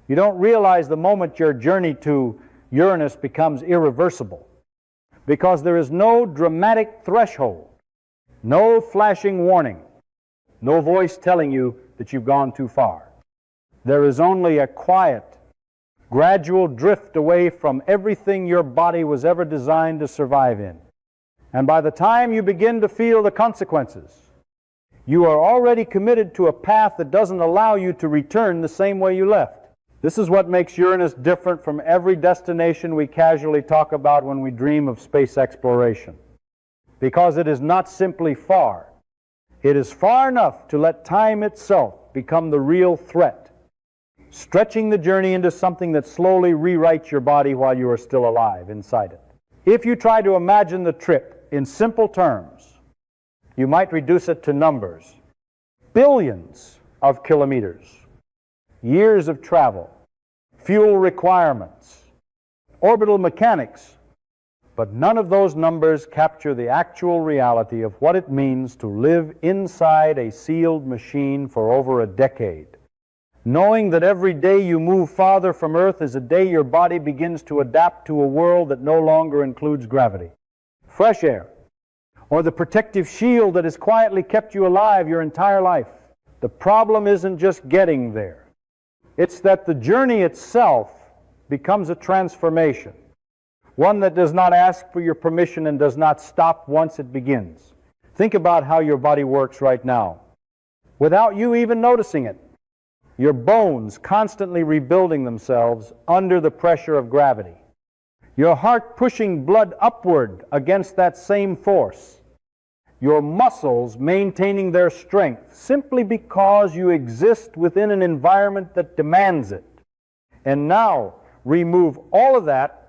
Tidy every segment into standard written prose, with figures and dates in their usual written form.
You don't realize the moment your journey to Uranus becomes irreversible, because there is no dramatic threshold, no flashing warning, no voice telling you that you've gone too far. There is only a quiet, gradual drift away from everything your body was ever designed to survive in. And by the time you begin to feel the consequences, you are already committed to a path that doesn't allow you to return the same way you left. This is what makes Uranus different from every destination we casually talk about when we dream of space exploration. Because it is not simply far. It is far enough to let time itself become the real threat, stretching the journey into something that slowly rewrites your body while you are still alive inside it. If you try to imagine the trip in simple terms, you might reduce it to numbers. Billions of kilometers, years of travel, fuel requirements, orbital mechanics, but none of those numbers capture the actual reality of what it means to live inside a sealed machine for over a decade, knowing that every day you move farther from Earth is a day your body begins to adapt to a world that no longer includes gravity, fresh air, or the protective shield that has quietly kept you alive your entire life. The problem isn't just getting there. It's that the journey itself becomes a transformation, one that does not ask for your permission and does not stop once it begins. Think about how your body works right now, without you even noticing it. Your bones constantly rebuilding themselves under the pressure of gravity. Your heart pushing blood upward against that same force. Your muscles maintaining their strength simply because you exist within an environment that demands it. And now, remove all of that,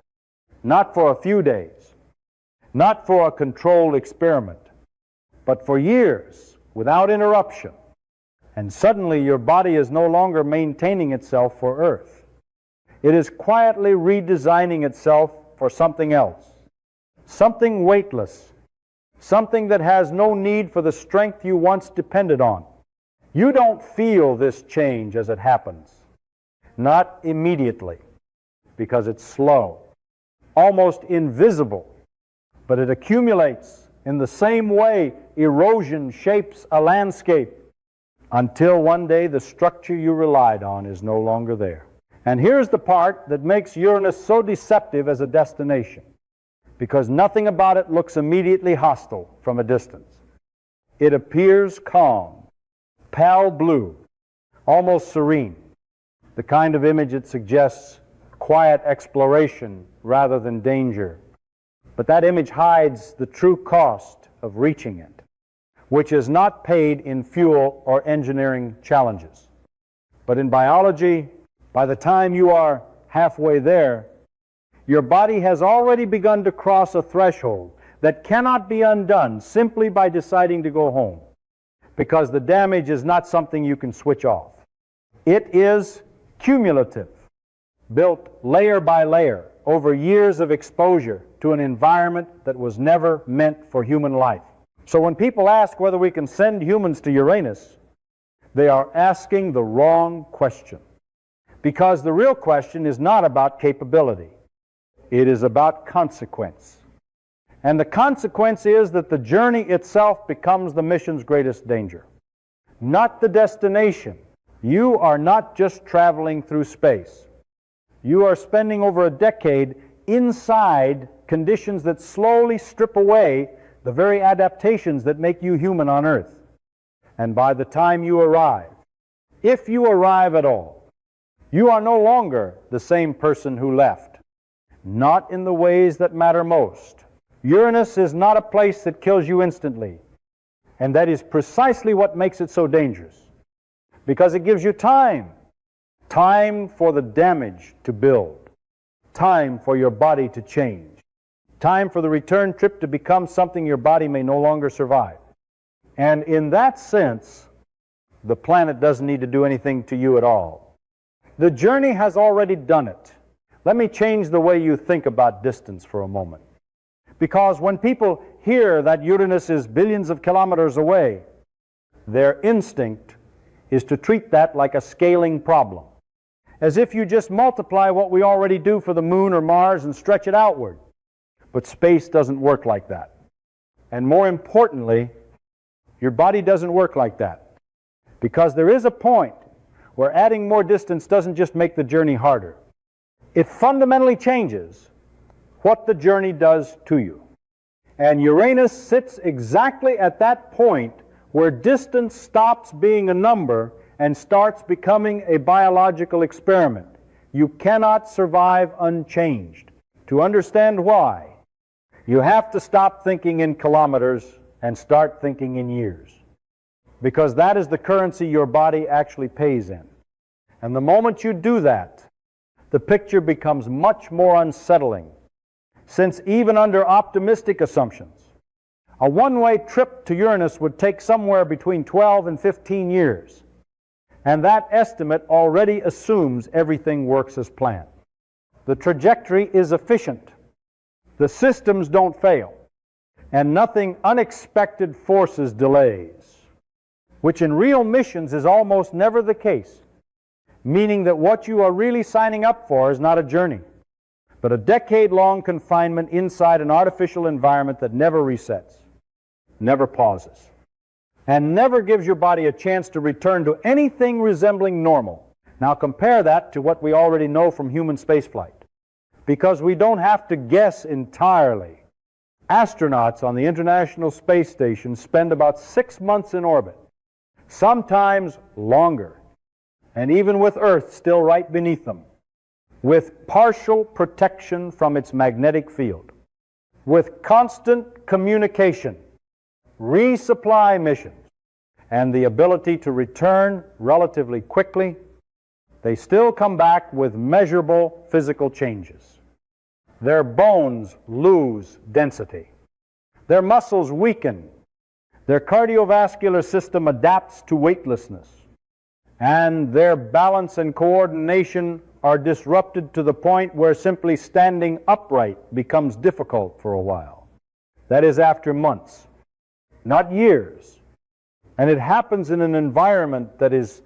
not for a few days, not for a controlled experiment, but for years without interruption. And suddenly your body is no longer maintaining itself for Earth. It is quietly redesigning itself for something else, something weightless, something that has no need for the strength you once depended on. You don't feel this change as it happens, not immediately, because it's slow, almost invisible, but it accumulates in the same way erosion shapes a landscape, until one day the structure you relied on is no longer there. And here's the part that makes Uranus so deceptive as a destination, because nothing about it looks immediately hostile from a distance. It appears calm, pale blue, almost serene, the kind of image it suggests quiet exploration rather than danger. But that image hides the true cost of reaching it, which is not paid in fuel or engineering challenges. But in biology, by the time you are halfway there, your body has already begun to cross a threshold that cannot be undone simply by deciding to go home, because the damage is not something you can switch off. It is cumulative, built layer by layer over years of exposure to an environment that was never meant for human life. So when people ask whether we can send humans to Uranus, they are asking the wrong question. Because the real question is not about capability. It is about consequence. And the consequence is that the journey itself becomes the mission's greatest danger, not the destination. You are not just traveling through space. You are spending over a decade inside conditions that slowly strip away the very adaptations that make you human on Earth. And by the time you arrive, if you arrive at all, you are no longer the same person who left, not in the ways that matter most. Uranus is not a place that kills you instantly, and that is precisely what makes it so dangerous, because it gives you time for the damage to build, time for your body to change, time for the return trip to become something your body may no longer survive. And in that sense, the planet doesn't need to do anything to you at all. The journey has already done it. Let me change the way you think about distance for a moment. Because when people hear that Uranus is billions of kilometers away, their instinct is to treat that like a scaling problem. as if you just multiply what we already do for the moon or Mars and stretch it outward. But space doesn't work like that. And more importantly, your body doesn't work like that. Because there is a point where adding more distance doesn't just make the journey harder. It fundamentally changes what the journey does to you. And Uranus sits exactly at that point where distance stops being a number and starts becoming a biological experiment. You cannot survive unchanged. To understand why, you have to stop thinking in kilometers and start thinking in years. Because that is the currency your body actually pays in. And the moment you do that, the picture becomes much more unsettling. Since even under optimistic assumptions, a one-way trip to Uranus would take somewhere between 12 and 15 years. And that estimate already assumes everything works as planned. The trajectory is efficient. The systems don't fail. And nothing unexpected forces delays, which in real missions is almost never the case, meaning that what you are really signing up for is not a journey, but a decade-long confinement inside an artificial environment that never resets, never pauses, and never gives your body a chance to return to anything resembling normal. Now compare that to what we already know from human spaceflight, because we don't have to guess entirely. Astronauts on the International Space Station spend about 6 months in orbit, sometimes longer, and even with Earth still right beneath them, with partial protection from its magnetic field, with constant communication, resupply missions, and the ability to return relatively quickly, they still come back with measurable physical changes. Their bones lose density. Their muscles weaken. Their cardiovascular system adapts to weightlessness. And their balance and coordination are disrupted to the point where simply standing upright becomes difficult for a while. That is after months, not years. And it happens in an environment that is,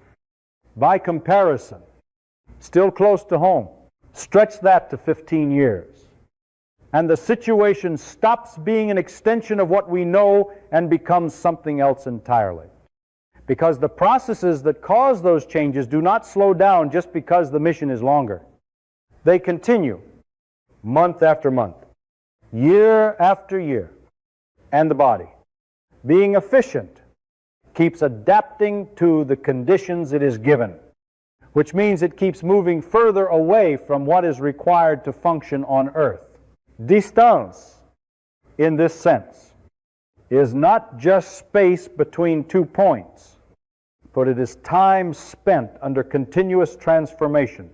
by comparison, still close to home. Stretch that to 15 years. And the situation stops being an extension of what we know and becomes something else entirely. Because the processes that cause those changes do not slow down just because the mission is longer. They continue month after month, year after year. And the body, being efficient, keeps adapting to the conditions it is given, which means it keeps moving further away from what is required to function on Earth. Distance, in this sense, is not just space between 2 points, but it is time spent under continuous transformation.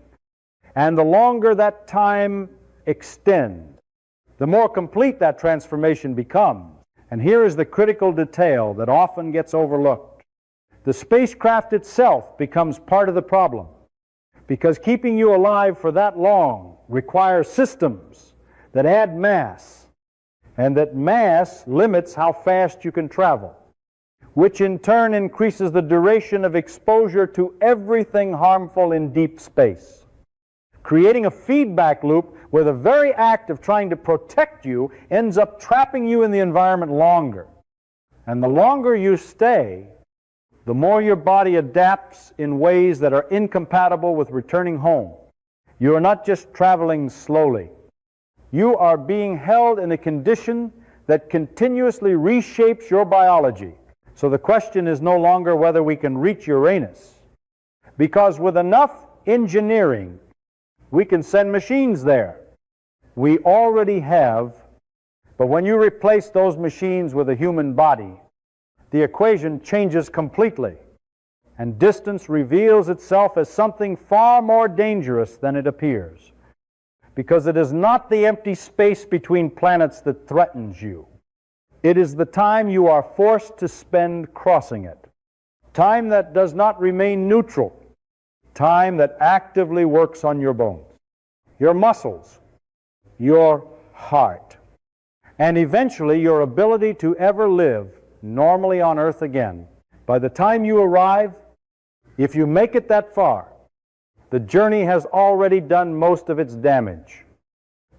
And the longer that time extends, the more complete that transformation becomes. And here is the critical detail that often gets overlooked. The spacecraft itself becomes part of the problem, because keeping you alive for that long requires systems that add mass, and that mass limits how fast you can travel, which in turn increases the duration of exposure to everything harmful in deep space, creating a feedback loop where the very act of trying to protect you ends up trapping you in the environment longer. And the longer you stay, the more your body adapts in ways that are incompatible with returning home. You are not just traveling slowly. You are being held in a condition that continuously reshapes your biology. So the question is no longer whether we can reach Uranus, because with enough engineering, we can send machines there. We already have, but when you replace those machines with a human body, the equation changes completely, and distance reveals itself as something far more dangerous than it appears. Because it is not the empty space between planets that threatens you. It is the time you are forced to spend crossing it. Time that does not remain neutral. Time that actively works on your bones, your muscles, your heart, and eventually your ability to ever live normally on Earth again. By the time you arrive, if you make it that far, the journey has already done most of its damage.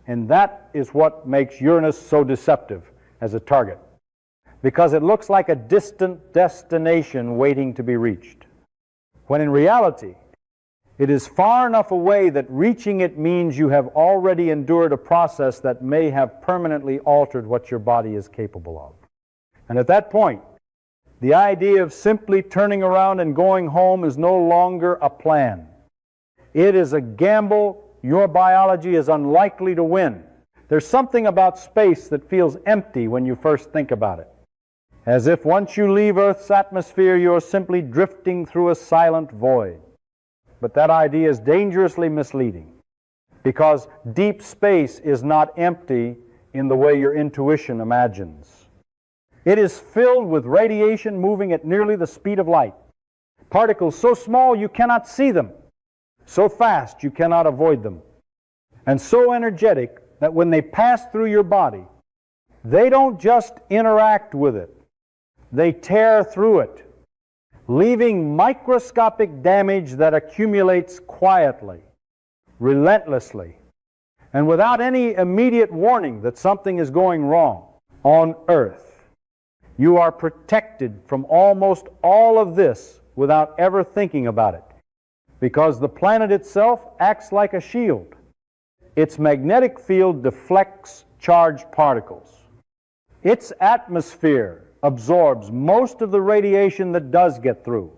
And that is what makes Uranus so deceptive as a target, because it looks like a distant destination waiting to be reached, when in reality, it is far enough away that reaching it means you have already endured a process that may have permanently altered what your body is capable of. And at that point, the idea of simply turning around and going home is no longer a plan. It is a gamble your biology is unlikely to win. There's something about space that feels empty when you first think about it, as if once you leave Earth's atmosphere, you're simply drifting through a silent void. But that idea is dangerously misleading, because deep space is not empty in the way your intuition imagines. It is filled with radiation moving at nearly the speed of light. Particles so small you cannot see them, so fast you cannot avoid them, and so energetic that when they pass through your body, they don't just interact with it, they tear through it, leaving microscopic damage that accumulates quietly, relentlessly, and without any immediate warning that something is going wrong. On Earth, you are protected from almost all of this without ever thinking about it, because the planet itself acts like a shield. Its magnetic field deflects charged particles. Its atmosphere absorbs most of the radiation that does get through.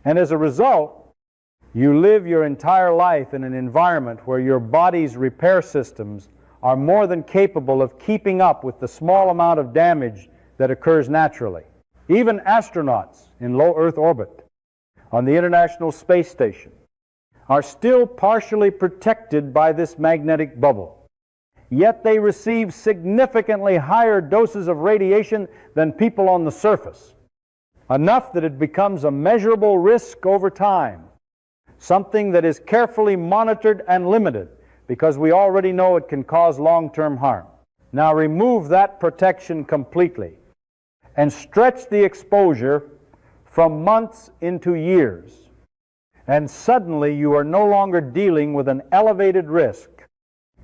And as a result, you live your entire life in an environment where your body's repair systems are more than capable of keeping up with the small amount of damage that occurs naturally. Even astronauts in low Earth orbit on the International Space Station are still partially protected by this magnetic bubble. Yet they receive significantly higher doses of radiation than people on the surface, enough that it becomes a measurable risk over time, something that is carefully monitored and limited because we already know it can cause long-term harm. Now remove that protection completely and stretch the exposure from months into years, and suddenly you are no longer dealing with an elevated risk.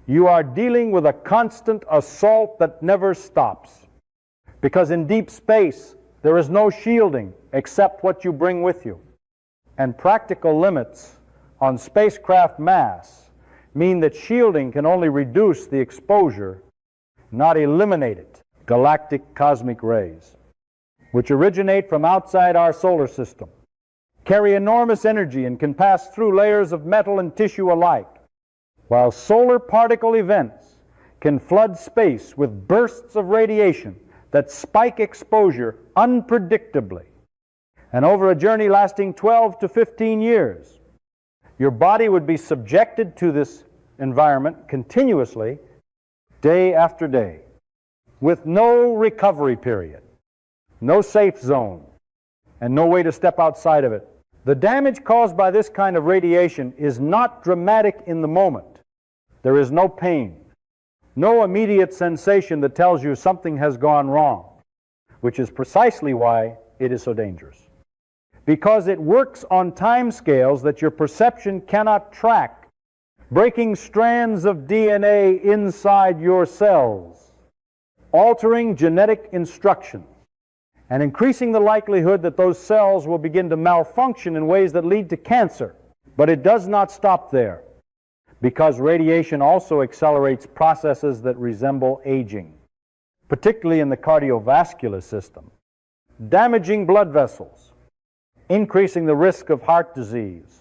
You are dealing with a constant assault that never stops, because in deep space there is no shielding except what you bring with you. And practical limits on spacecraft mass mean that shielding can only reduce the exposure, not eliminate it. Galactic cosmic rays, which originate from outside our solar system, carry enormous energy and can pass through layers of metal and tissue alike, while solar particle events can flood space with bursts of radiation that spike exposure unpredictably. And over a journey lasting 12 to 15 years, your body would be subjected to this environment continuously, day after day, with no recovery period, no safe zone, and no way to step outside of it. The damage caused by this kind of radiation is not dramatic in the moment. There is no pain, no immediate sensation that tells you something has gone wrong, which is precisely why it is so dangerous. Because it works on time scales that your perception cannot track, breaking strands of DNA inside your cells, altering genetic instructions, and increasing the likelihood that those cells will begin to malfunction in ways that lead to cancer. But it does not stop there, because radiation also accelerates processes that resemble aging, particularly in the cardiovascular system, damaging blood vessels, increasing the risk of heart disease,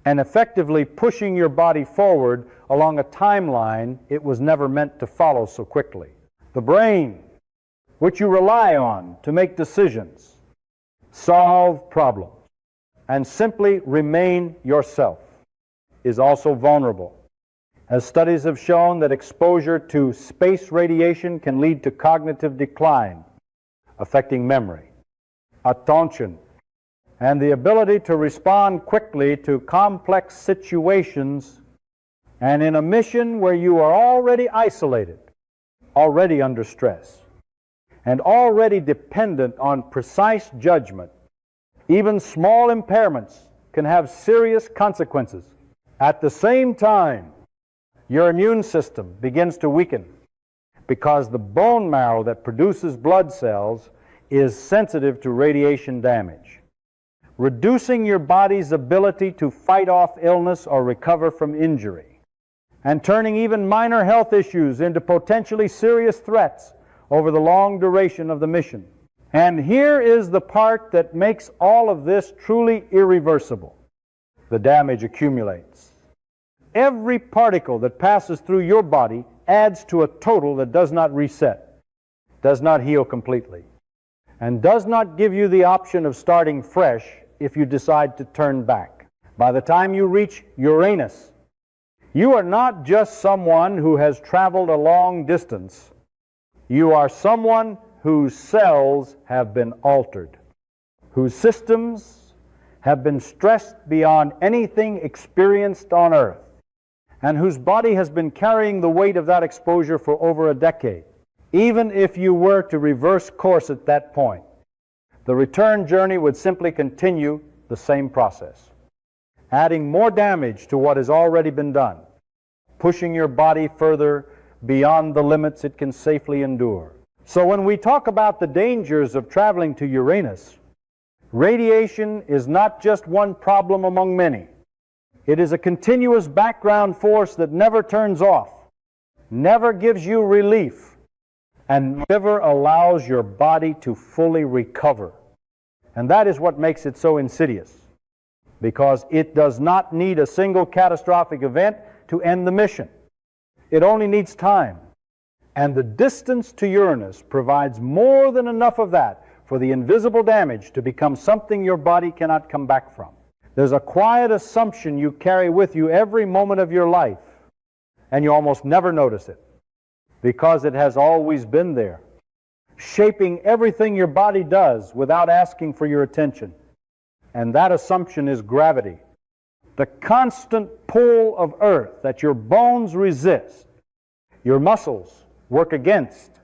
and effectively pushing your body forward along a timeline it was never meant to follow so quickly. The brain, which you rely on to make decisions, solve problems, and simply remain yourself, is also vulnerable, as studies have shown that exposure to space radiation can lead to cognitive decline, affecting memory, attention, and the ability to respond quickly to complex situations, and in a mission where you are already isolated, already under stress, and already dependent on precise judgment. Even small impairments can have serious consequences. At the same time, your immune system begins to weaken because the bone marrow that produces blood cells is sensitive to radiation damage, reducing your body's ability to fight off illness or recover from injury, and turning even minor health issues into potentially serious threats over the long duration of the mission. And here is the part that makes all of this truly irreversible. The damage accumulates. Every particle that passes through your body adds to a total that does not reset, does not heal completely, and does not give you the option of starting fresh if you decide to turn back. By the time you reach Uranus, you are not just someone who has traveled a long distance. You are someone whose cells have been altered, whose systems have been stressed beyond anything experienced on Earth, and whose body has been carrying the weight of that exposure for over a decade. Even if you were to reverse course at that point, the return journey would simply continue the same process, adding more damage to what has already been done, pushing your body further beyond the limits it can safely endure. So when we talk about the dangers of traveling to Uranus, radiation is not just one problem among many. It is a continuous background force that never turns off, never gives you relief, and never allows your body to fully recover. And that is what makes it so insidious, because it does not need a single catastrophic event to end the mission. It only needs time. And the distance to Uranus provides more than enough of that for the invisible damage to become something your body cannot come back from. There's a quiet assumption you carry with you every moment of your life, and you almost never notice it, because it has always been there, shaping everything your body does without asking for your attention. And that assumption is gravity, the constant pull of Earth that your bones resist, your muscles work against,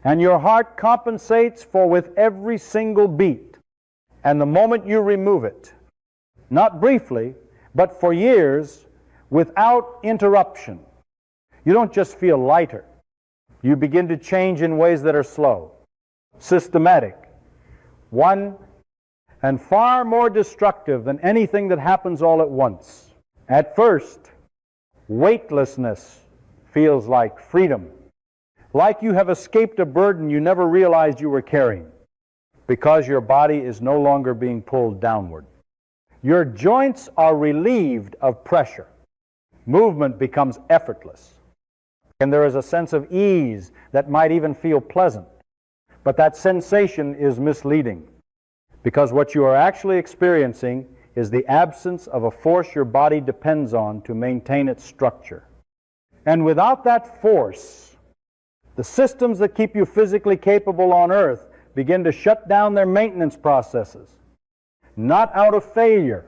and your heart compensates for with every single beat. And the moment you remove it, not briefly, but for years, without interruption, you don't just feel lighter. You begin to change in ways that are slow, systematic, one, and far more destructive than anything that happens all at once. At first, weightlessness feels like freedom, like you have escaped a burden you never realized you were carrying, because your body is no longer being pulled downward. Your joints are relieved of pressure. Movement becomes effortless. And there is a sense of ease that might even feel pleasant. But that sensation is misleading, because what you are actually experiencing is the absence of a force your body depends on to maintain its structure. And without that force, the systems that keep you physically capable on Earth begin to shut down their maintenance processes, not out of failure,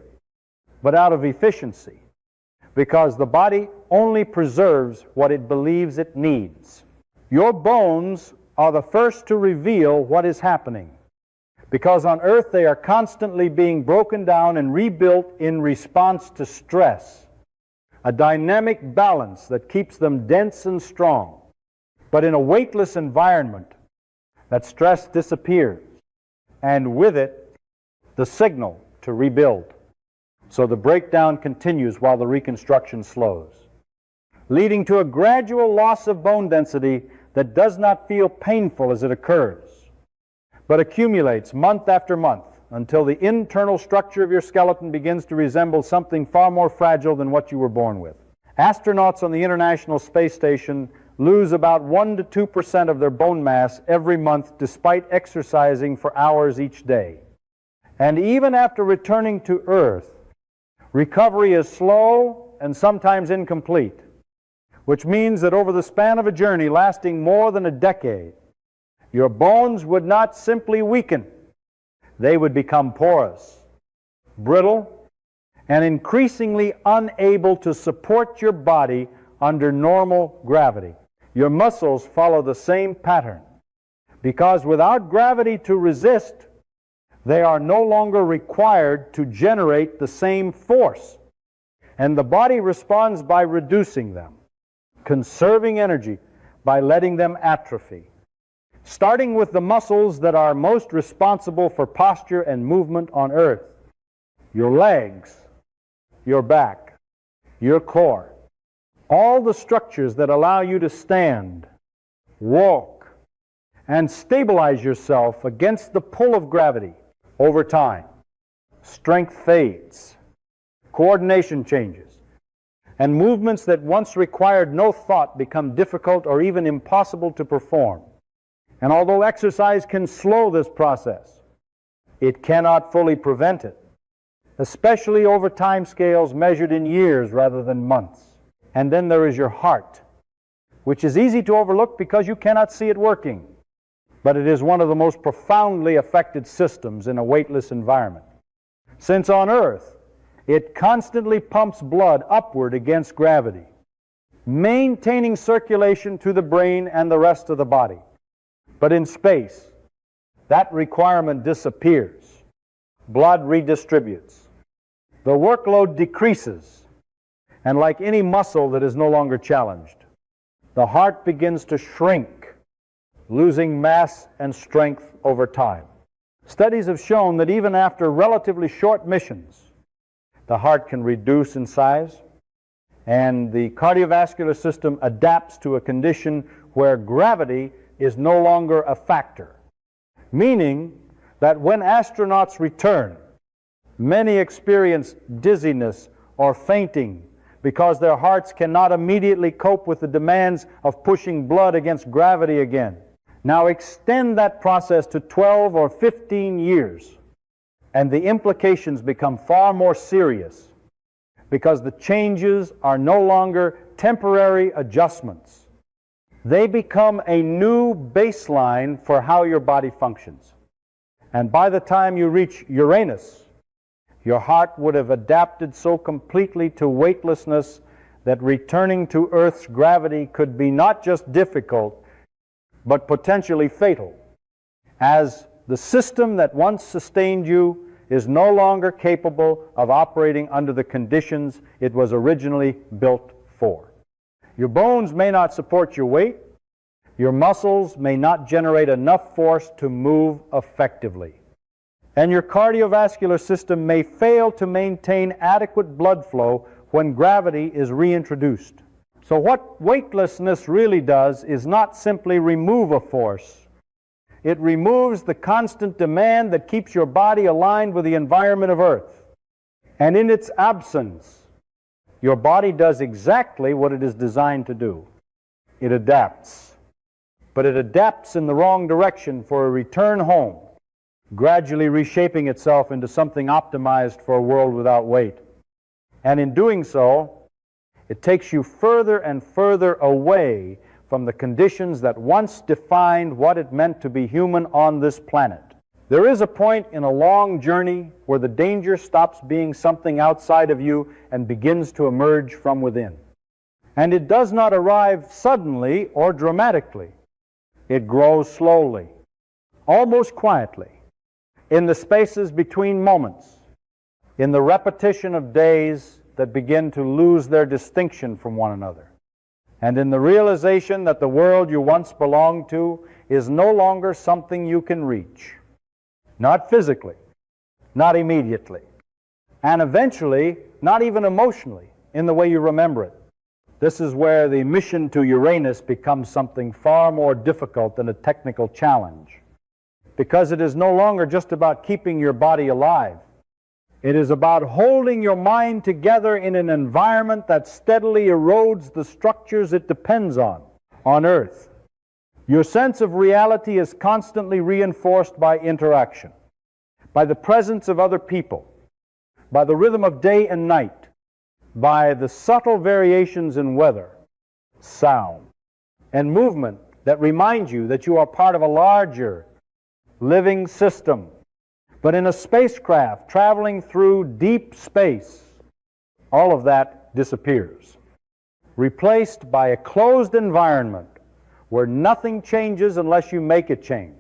but out of efficiency, because the body only preserves what it believes it needs. Your bones are the first to reveal what is happening, because on Earth they are constantly being broken down and rebuilt in response to stress, a dynamic balance that keeps them dense and strong. But in a weightless environment, that stress disappears, and with it, the signal to rebuild. So the breakdown continues while the reconstruction slows, leading to a gradual loss of bone density that does not feel painful as it occurs, but accumulates month after month until the internal structure of your skeleton begins to resemble something far more fragile than what you were born with. Astronauts on the International Space Station lose about 1 to 2% of their bone mass every month despite exercising for hours each day. And even after returning to Earth, recovery is slow and sometimes incomplete, which means that over the span of a journey lasting more than a decade, your bones would not simply weaken. They would become porous, brittle, and increasingly unable to support your body under normal gravity. Your muscles follow the same pattern, because without gravity to resist, They are no longer required to generate the same force, and the body responds by reducing them, conserving energy by letting them atrophy, starting with the muscles that are most responsible for posture and movement on Earth: your legs, your back, your core, all the structures that allow you to stand, walk, and stabilize yourself against the pull of gravity. Over time, strength fades, coordination changes, and movements that once required no thought become difficult or even impossible to perform. And although exercise can slow this process, it cannot fully prevent it, especially over time scales measured in years rather than months. And then there is your heart, which is easy to overlook because you cannot see it working, but it is one of the most profoundly affected systems in a weightless environment. Since on Earth, it constantly pumps blood upward against gravity, maintaining circulation to the brain and the rest of the body. But in space, that requirement disappears. Blood redistributes. The workload decreases, and like any muscle that is no longer challenged, the heart begins to shrink, losing mass and strength over time. Studies have shown that even after relatively short missions, the heart can reduce in size, and the cardiovascular system adapts to a condition where gravity is no longer a factor, meaning that when astronauts return, many experience dizziness or fainting because their hearts cannot immediately cope with the demands of pushing blood against gravity again. Now extend that process to 12 or 15 years, and the implications become far more serious because the changes are no longer temporary adjustments. They become a new baseline for how your body functions. And by the time you reach Uranus, your heart would have adapted so completely to weightlessness that returning to Earth's gravity could be not just difficult, but potentially fatal, as the system that once sustained you is no longer capable of operating under the conditions it was originally built for. Your bones may not support your weight. Your muscles may not generate enough force to move effectively. And your cardiovascular system may fail to maintain adequate blood flow when gravity is reintroduced. So what weightlessness really does is not simply remove a force. It removes the constant demand that keeps your body aligned with the environment of Earth. And in its absence, your body does exactly what it is designed to do. It adapts. But it adapts in the wrong direction for a return home, gradually reshaping itself into something optimized for a world without weight. And in doing so, it takes you further and further away from the conditions that once defined what it meant to be human on this planet. There is a point in a long journey where the danger stops being something outside of you and begins to emerge from within. And it does not arrive suddenly or dramatically. It grows slowly, almost quietly, in the spaces between moments, in the repetition of days that begin to lose their distinction from one another, and in the realization that the world you once belonged to is no longer something you can reach, not physically, not immediately, and eventually not even emotionally in the way you remember it. This is where the mission to Uranus becomes something far more difficult than a technical challenge, because it is no longer just about keeping your body alive. It is about holding your mind together in an environment that steadily erodes the structures it depends on Earth. Your sense of reality is constantly reinforced by interaction, by the presence of other people, by the rhythm of day and night, by the subtle variations in weather, sound, and movement that remind you that you are part of a larger living system. But in a spacecraft traveling through deep space, all of that disappears, replaced by a closed environment where nothing changes unless you make it change,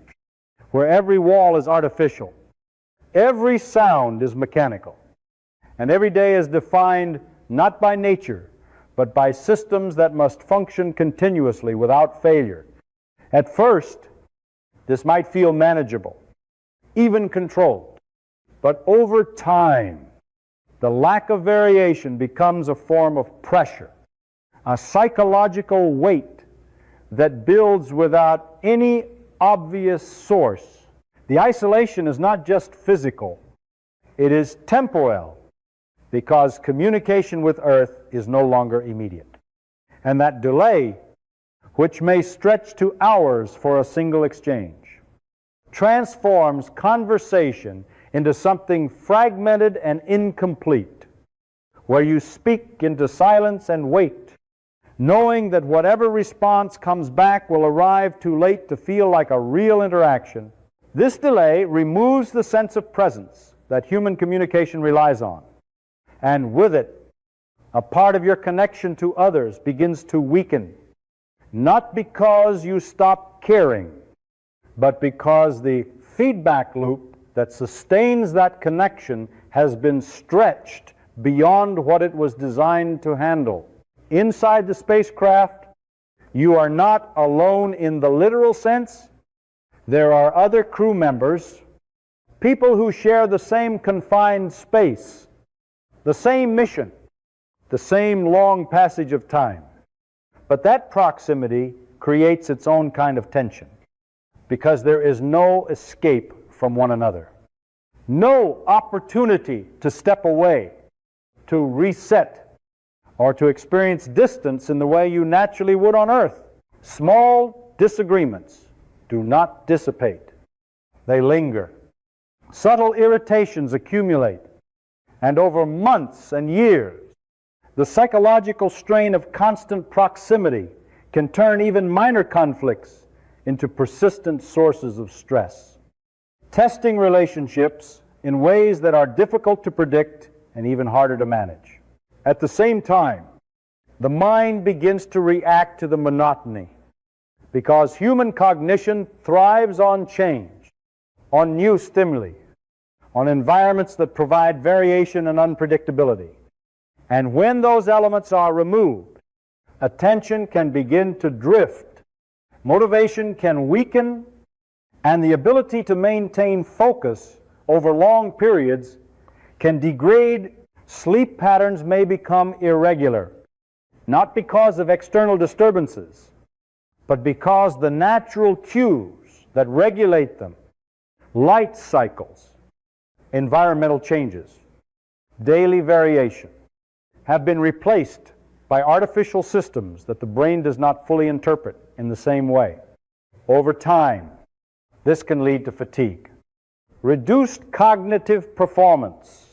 where every wall is artificial, Every sound is mechanical, and every day is defined not by nature, but by systems that must function continuously without failure. At first, this might feel manageable, even controlled, but over time, the lack of variation becomes a form of pressure, a psychological weight that builds without any obvious source. The isolation is not just physical, it is temporal, because communication with Earth is no longer immediate. And that delay, which may stretch to hours for a single exchange, transforms conversation into something fragmented and incomplete, where you speak into silence and wait, knowing that whatever response comes back will arrive too late to feel like a real interaction. This delay removes the sense of presence that human communication relies on, and with it, a part of your connection to others begins to weaken, not because you stop caring, but because the feedback loop that sustains that connection has been stretched beyond what it was designed to handle. Inside the spacecraft, you are not alone in the literal sense. There are other crew members, people who share the same confined space, the same mission, the same long passage of time. But that proximity creates its own kind of tension, because there is no escape from one another, no opportunity to step away, to reset, or to experience distance in the way you naturally would on Earth. Small disagreements do not dissipate. They linger. Subtle irritations accumulate, and over months and years, the psychological strain of constant proximity can turn even minor conflicts into persistent sources of stress, testing relationships in ways that are difficult to predict and even harder to manage. At the same time, the mind begins to react to the monotony, because human cognition thrives on change, on new stimuli, on environments that provide variation and unpredictability. And when those elements are removed, attention can begin to drift, motivation can weaken, and the ability to maintain focus over long periods can degrade. Sleep patterns may become irregular, not because of external disturbances, but because the natural cues that regulate them, light cycles, environmental changes, daily variation, have been replaced by artificial systems that the brain does not fully interpret in the same way. Over time, this can lead to fatigue, reduced cognitive performance,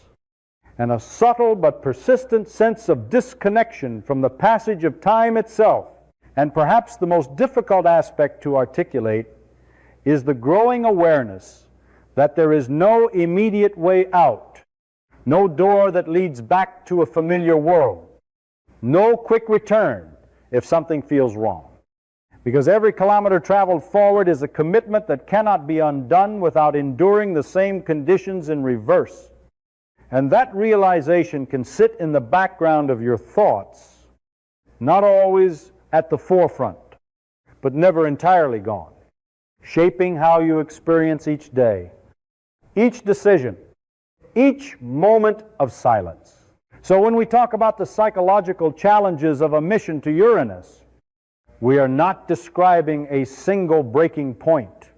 and a subtle but persistent sense of disconnection from the passage of time itself. And perhaps the most difficult aspect to articulate is the growing awareness that there is no immediate way out, no door that leads back to a familiar world, no quick return if something feels wrong. Because every kilometer traveled forward is a commitment that cannot be undone without enduring the same conditions in reverse. And that realization can sit in the background of your thoughts, not always at the forefront, but never entirely gone, shaping how you experience each day, each decision, each moment of silence. So when we talk about the psychological challenges of a mission to Uranus, we are not describing a single breaking point,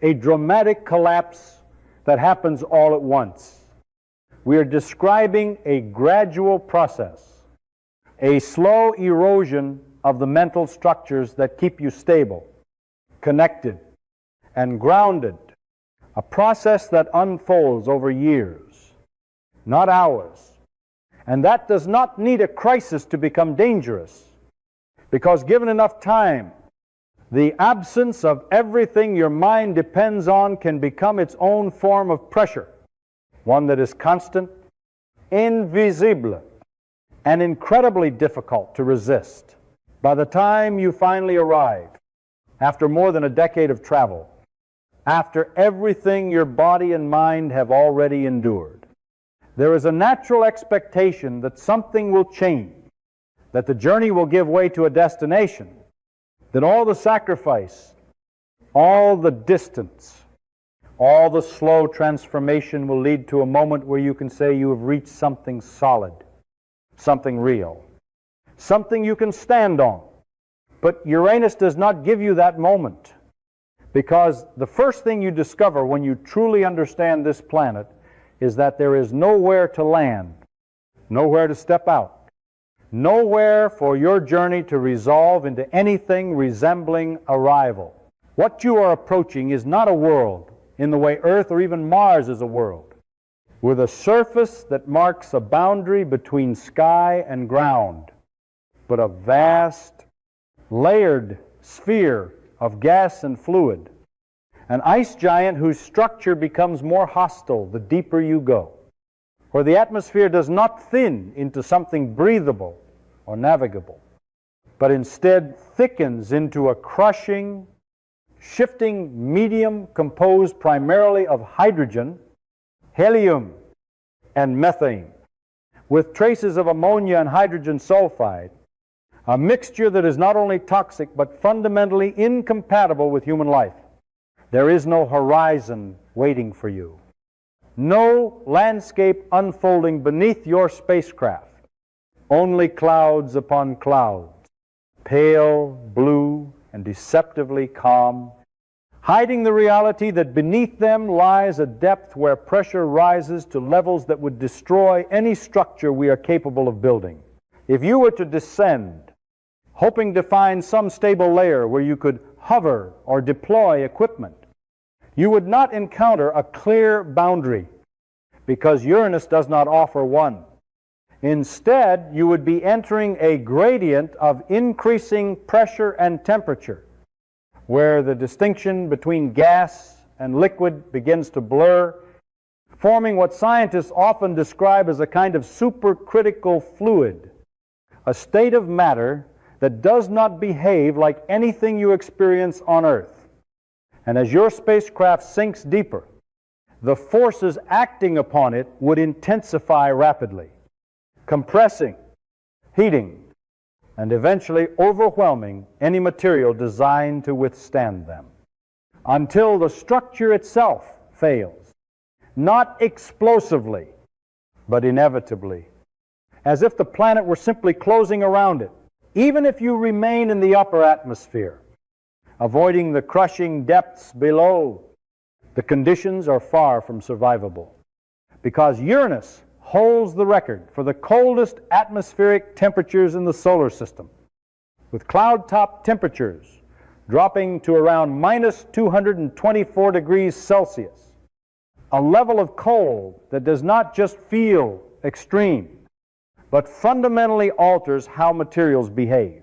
a dramatic collapse that happens all at once. We are describing a gradual process, a slow erosion of the mental structures that keep you stable, connected, and grounded, a process that unfolds over years, not hours. And that does not need a crisis to become dangerous, because given enough time, the absence of everything your mind depends on can become its own form of pressure, one that is constant, invisible, and incredibly difficult to resist. By the time you finally arrive, after more than a decade of travel, after everything your body and mind have already endured. There is a natural expectation that something will change, that the journey will give way to a destination, that all the sacrifice, all the distance, all the slow transformation will lead to a moment where you can say you have reached something solid, something real, something you can stand on. But Uranus does not give you that moment, because the first thing you discover when you truly understand this planet is that there is nowhere to land, nowhere to step out, nowhere for your journey to resolve into anything resembling arrival. What you are approaching is not a world in the way Earth or even Mars is a world, with a surface that marks a boundary between sky and ground, but a vast, layered sphere of gas and fluid, an ice giant whose structure becomes more hostile the deeper you go, where the atmosphere does not thin into something breathable or navigable, but instead thickens into a crushing, shifting medium composed primarily of hydrogen, helium, and methane, with traces of ammonia and hydrogen sulfide, a mixture that is not only toxic but fundamentally incompatible with human life. There is no horizon waiting for you, no landscape unfolding beneath your spacecraft, only clouds upon clouds, pale blue and deceptively calm, hiding the reality that beneath them lies a depth where pressure rises to levels that would destroy any structure we are capable of building. If you were to descend, hoping to find some stable layer where you could hover or deploy equipment, you would not encounter a clear boundary, because Uranus does not offer one. Instead, you would be entering a gradient of increasing pressure and temperature, where the distinction between gas and liquid begins to blur, forming what scientists often describe as a kind of supercritical fluid, a state of matter that does not behave like anything you experience on Earth. And as your spacecraft sinks deeper, the forces acting upon it would intensify rapidly, compressing, heating, and eventually overwhelming any material designed to withstand them, until the structure itself fails, not explosively, but inevitably, as if the planet were simply closing around it. Even if you remain in the upper atmosphere, avoiding the crushing depths below, the conditions are far from survivable, because Uranus holds the record for the coldest atmospheric temperatures in the solar system, with cloud-top temperatures dropping to around minus 224 degrees Celsius, a level of cold that does not just feel extreme, but fundamentally alters how materials behave,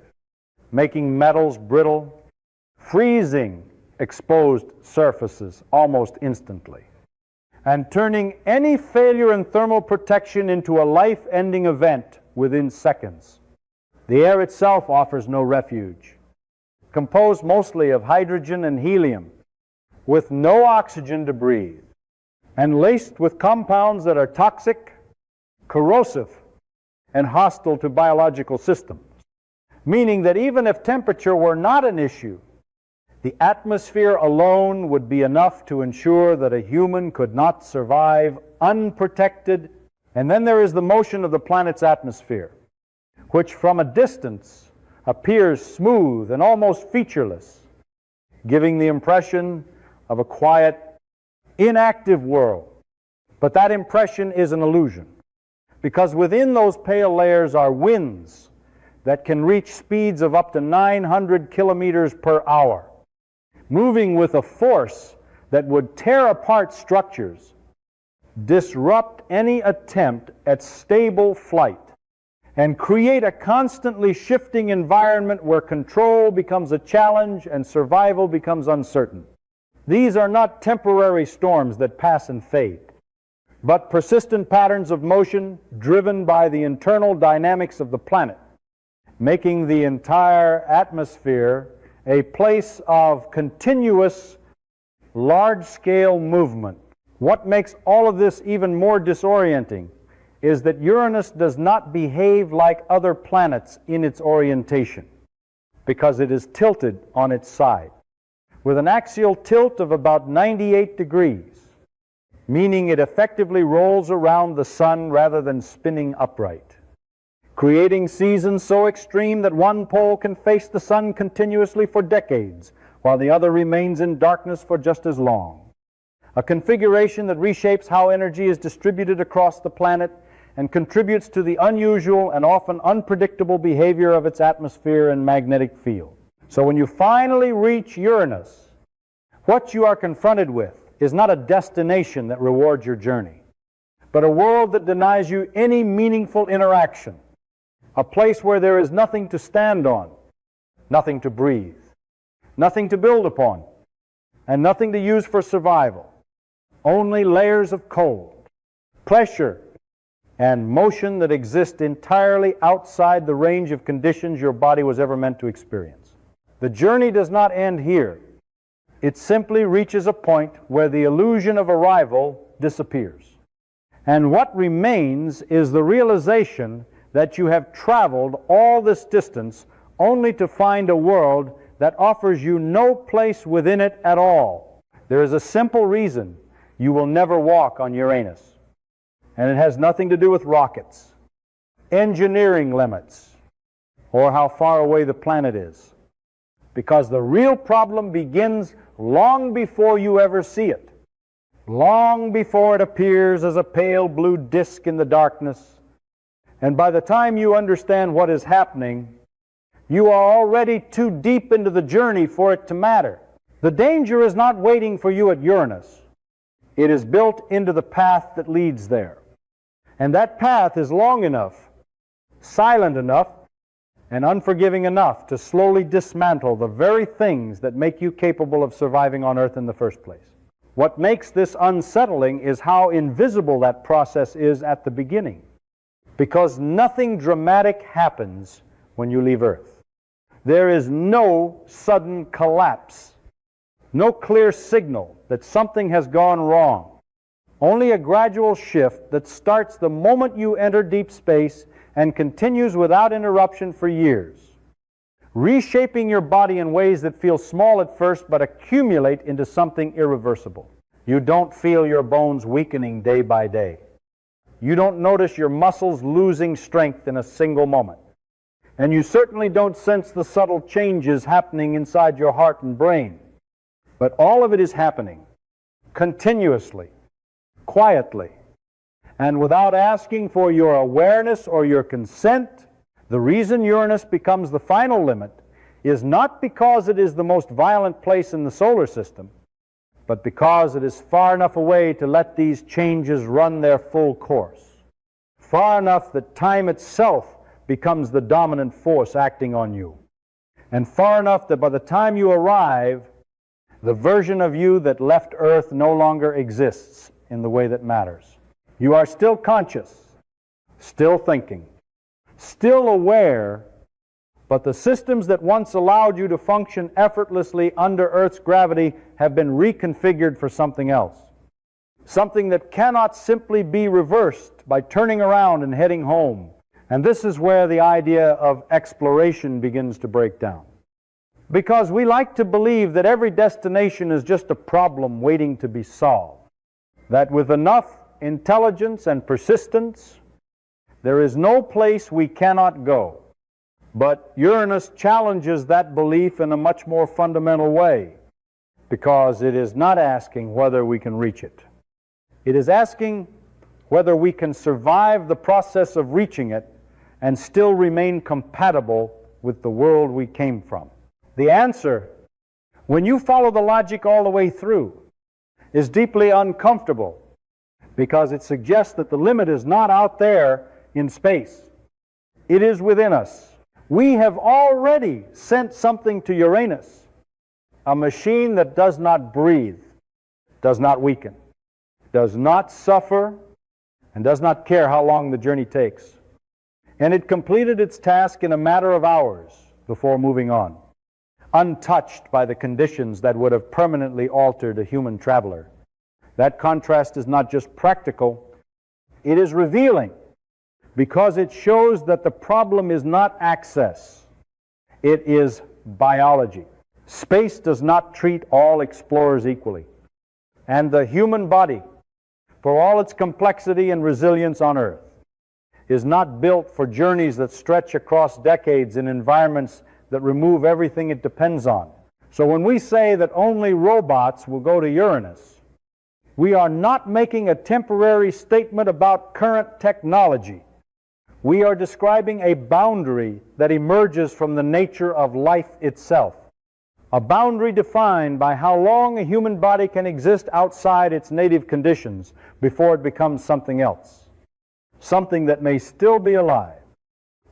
making metals brittle, freezing exposed surfaces almost instantly, and turning any failure in thermal protection into a life-ending event within seconds. The air itself offers no refuge, composed mostly of hydrogen and helium, with no oxygen to breathe, and laced with compounds that are toxic, corrosive, and hostile to biological systems, meaning that even if temperature were not an issue, the atmosphere alone would be enough to ensure that a human could not survive unprotected. And then there is the motion of the planet's atmosphere, which from a distance appears smooth and almost featureless, giving the impression of a quiet, inactive world. But that impression is an illusion, because within those pale layers are winds that can reach speeds of up to 900 kilometers per hour, moving with a force that would tear apart structures, disrupt any attempt at stable flight, and create a constantly shifting environment where control becomes a challenge and survival becomes uncertain. These are not temporary storms that pass and fade, but persistent patterns of motion driven by the internal dynamics of the planet, making the entire atmosphere a place of continuous large-scale movement. What makes all of this even more disorienting is that Uranus does not behave like other planets in its orientation, because it is tilted on its side, with an axial tilt of about 98 degrees, meaning it effectively rolls around the sun rather than spinning upright, creating seasons so extreme that one pole can face the sun continuously for decades, while the other remains in darkness for just as long. A configuration that reshapes how energy is distributed across the planet and contributes to the unusual and often unpredictable behavior of its atmosphere and magnetic field. So when you finally reach Uranus, what you are confronted with is not a destination that rewards your journey, but a world that denies you any meaningful interaction, a place where there is nothing to stand on, nothing to breathe, nothing to build upon, and nothing to use for survival, only layers of cold, pressure, and motion that exist entirely outside the range of conditions your body was ever meant to experience. The journey does not end here. It simply reaches a point where the illusion of arrival disappears. And what remains is the realization that you have traveled all this distance only to find a world that offers you no place within it at all. There is a simple reason you will never walk on Uranus. And it has nothing to do with rockets, engineering limits, or how far away the planet is. Because the real problem begins long before you ever see it, long before it appears as a pale blue disk in the darkness. And by the time you understand what is happening, you are already too deep into the journey for it to matter. The danger is not waiting for you at Uranus. It is built into the path that leads there. And that path is long enough, silent enough, and unforgiving enough to slowly dismantle the very things that make you capable of surviving on Earth in the first place. What makes this unsettling is how invisible that process is at the beginning, because nothing dramatic happens when you leave Earth. There is no sudden collapse, no clear signal that something has gone wrong. Only a gradual shift that starts the moment you enter deep space and continues without interruption for years, reshaping your body in ways that feel small at first but accumulate into something irreversible. You don't feel your bones weakening day by day. You don't notice your muscles losing strength in a single moment. And you certainly don't sense the subtle changes happening inside your heart and brain. But all of it is happening continuously, quietly, and without asking for your awareness or your consent. The reason Uranus becomes the final limit is not because it is the most violent place in the solar system, but because it is far enough away to let these changes run their full course, far enough that time itself becomes the dominant force acting on you, and far enough that by the time you arrive, the version of you that left Earth no longer exists in the way that matters. You are still conscious, still thinking, still aware, but the systems that once allowed you to function effortlessly under Earth's gravity have been reconfigured for something else. Something that cannot simply be reversed by turning around and heading home. And this is where the idea of exploration begins to break down. Because we like to believe that every destination is just a problem waiting to be solved. That with enough intelligence and persistence, there is no place we cannot go. But Uranus challenges that belief in a much more fundamental way, because it is not asking whether we can reach it. It is asking whether we can survive the process of reaching it and still remain compatible with the world we came from. The answer, when you follow the logic all the way through, is deeply uncomfortable, because it suggests that the limit is not out there in space. It is within us. We have already sent something to Uranus, a machine that does not breathe, does not weaken, does not suffer, and does not care how long the journey takes. And it completed its task in a matter of hours before moving on. untouched by the conditions that would have permanently altered a human traveler. That contrast is not just practical, it is revealing, because it shows that the problem is not access, it is biology. Space does not treat all explorers equally, and the human body, for all its complexity and resilience on Earth, is not built for journeys that stretch across decades in environments that remove everything it depends on. So when we say that only robots will go to Uranus, we are not making a temporary statement about current technology. We are describing a boundary that emerges from the nature of life itself. A boundary defined by how long a human body can exist outside its native conditions before it becomes something else. Something that may still be alive,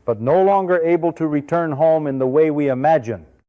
but no longer able to return home in the way we imagine